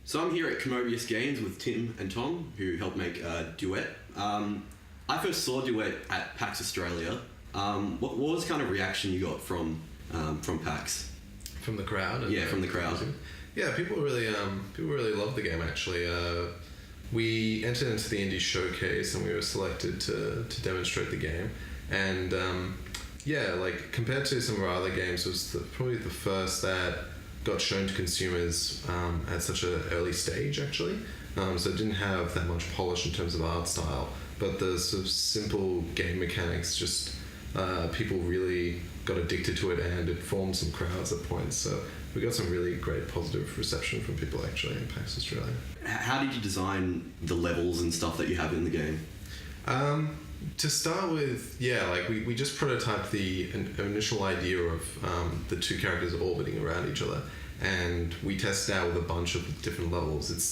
So I'm here at Kumobius Games with Tim and Tom, who helped make Duet. I first saw Duet at PAX Australia. What was kind of reaction you got from PAX? From the crowd? Yeah, from the crowd. Yeah, people really loved the game actually. We entered into the Indie Showcase and we were selected to demonstrate the game. And yeah, like compared to some of our other games, it was probably the first that got shown to consumers at such an early stage actually. So it didn't have that much polish in terms of art style, but the sort of simple game mechanics just people really got addicted to it, and it formed some crowds at points. So we got some really great positive reception from people actually in PAX Australia. How did you design the levels and stuff that you have in the game? To start with, yeah, like we just prototyped the initial idea of the two characters orbiting around each other, and we tested out with a bunch of different levels. It's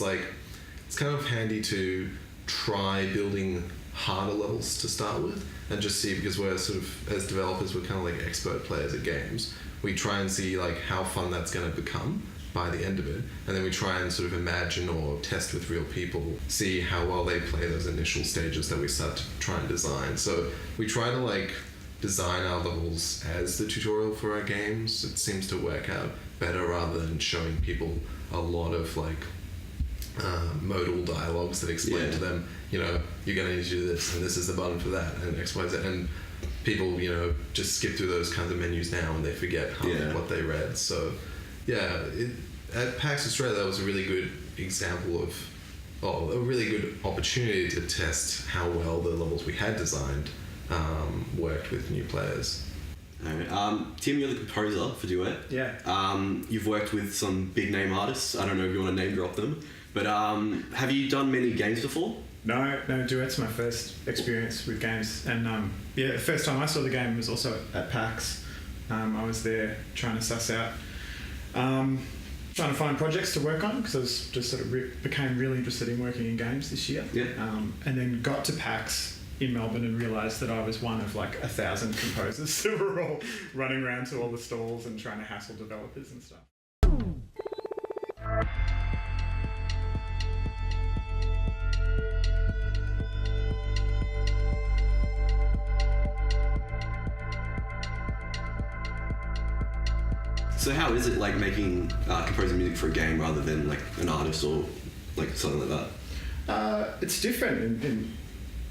kind of handy to try building harder levels to start with and just see, because we're sort of, as developers, we're kind of like expert players at games. We try and see like how fun that's going to become by the end of it, and then we try and sort of imagine or test with real people, see how well they play those initial stages that we start to try and design. So we try to like design our levels as the tutorial for our games. It seems to work out better rather than showing people a lot of like modal dialogues that explain to them, you know, you're going to need to do this and this is the button for that and X, Y, Z, and people, you know, just skip through those kinds of menus now and they forget half of what they read. So yeah, at PAX Australia, that was a really good example of, a really good opportunity to test how well the levels we had designed worked with new players. Tim, you're the composer for Duet. Yeah. You've worked with some big name artists. I don't know if you want to name drop them, but have you done many games before? No, Duet's my first experience with games, and yeah, the first time I saw the game was also at PAX. I was there trying to suss out, trying to find projects to work on, because I was just sort of became really interested in working in games this year. Yeah. And then got to PAX in Melbourne and realised that I was one of like 1,000 composers that were all running around to all the stalls and trying to hassle developers and stuff. So how is it like making composing music for a game rather than like an artist or like something like that? It's different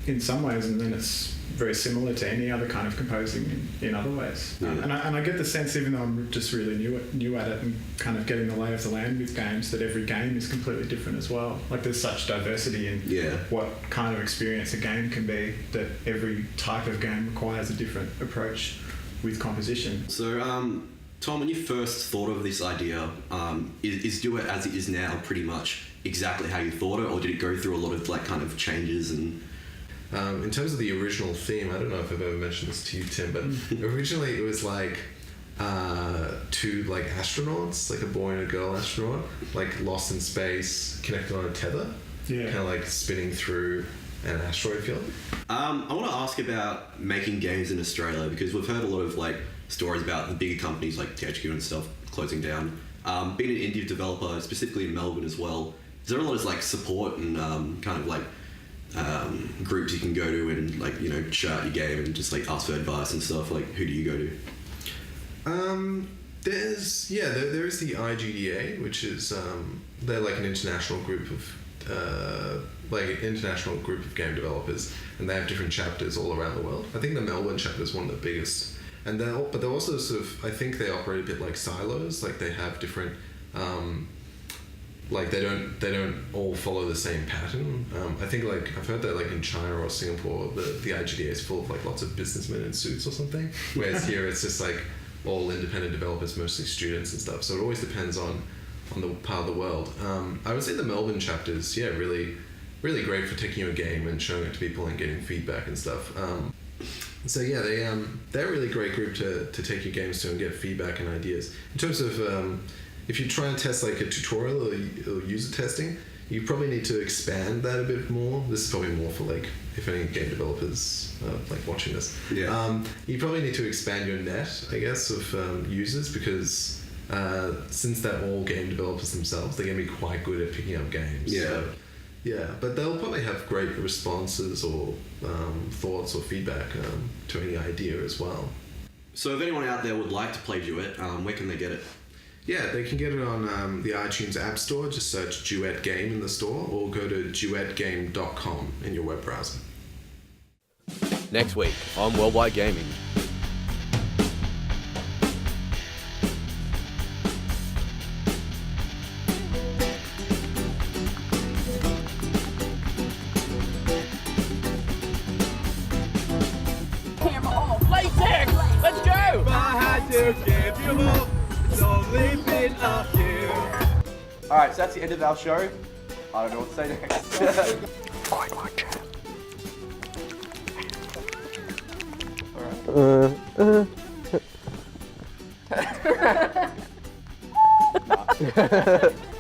in some ways, and then it's very similar to any other kind of composing in other ways. Yeah. And I get the sense, even though I'm just really new at it and kind of getting the lay of the land with games, that every game is completely different as well. Like there's such diversity in what kind of experience a game can be, that every type of game requires a different approach with composition. So Tom, when you first thought of this idea, is Duet as it is now pretty much exactly how you thought it, or did it go through a lot of like kind of changes? And in terms of the original theme, I don't know if I've ever mentioned this to you, Tim, but originally it was like two like astronauts, like a boy and a girl astronaut, like lost in space, connected on a tether, kind of like spinning through an asteroid field. I want to ask about making games in Australia, because we've heard a lot of like stories about the bigger companies like THQ and stuff closing down. Being an indie developer, specifically in Melbourne as well, is there a lot of like support and kind of like groups you can go to and like, you know, shout your game and just like ask for advice and stuff? Like, who do you go to? There is the IGDA, which is they're like an international group of game developers, and they have different chapters all around the world. I think the Melbourne chapter is one of the biggest, and they're also sort of, I think they operate a bit like silos. Like they have different like they don't all follow the same pattern. I think like I've heard that like in China or Singapore the IGDA is full of like lots of businessmen in suits or something, whereas here it's just like all independent developers, mostly students and stuff. So it always depends on the part of the world. I would say the Melbourne chapters, really really great for taking your game and showing it to people and getting feedback and stuff. So yeah, they're a really great group to take your games to and get feedback and ideas. In terms of if you try and test like a tutorial or user testing, you probably need to expand that a bit more. This is probably more for like if any game developers like watching this. Yeah. You probably need to expand your net, I guess, of users because since they're all game developers themselves, they're going to be quite good at picking up games. Yeah. So, yeah, but they'll probably have great responses or thoughts or feedback to any idea as well. So if anyone out there would like to play Duet, where can they get it? Yeah, they can get it on the iTunes App Store. Just search Duet Game in the store or go to duetgame.com in your web browser. Next week on Worldwide Gaming. Camera off. Latex. Let's go. If I had to give you up, it's only been a few. Alright, so that's the end of our show. I don't know what to say next. Alright.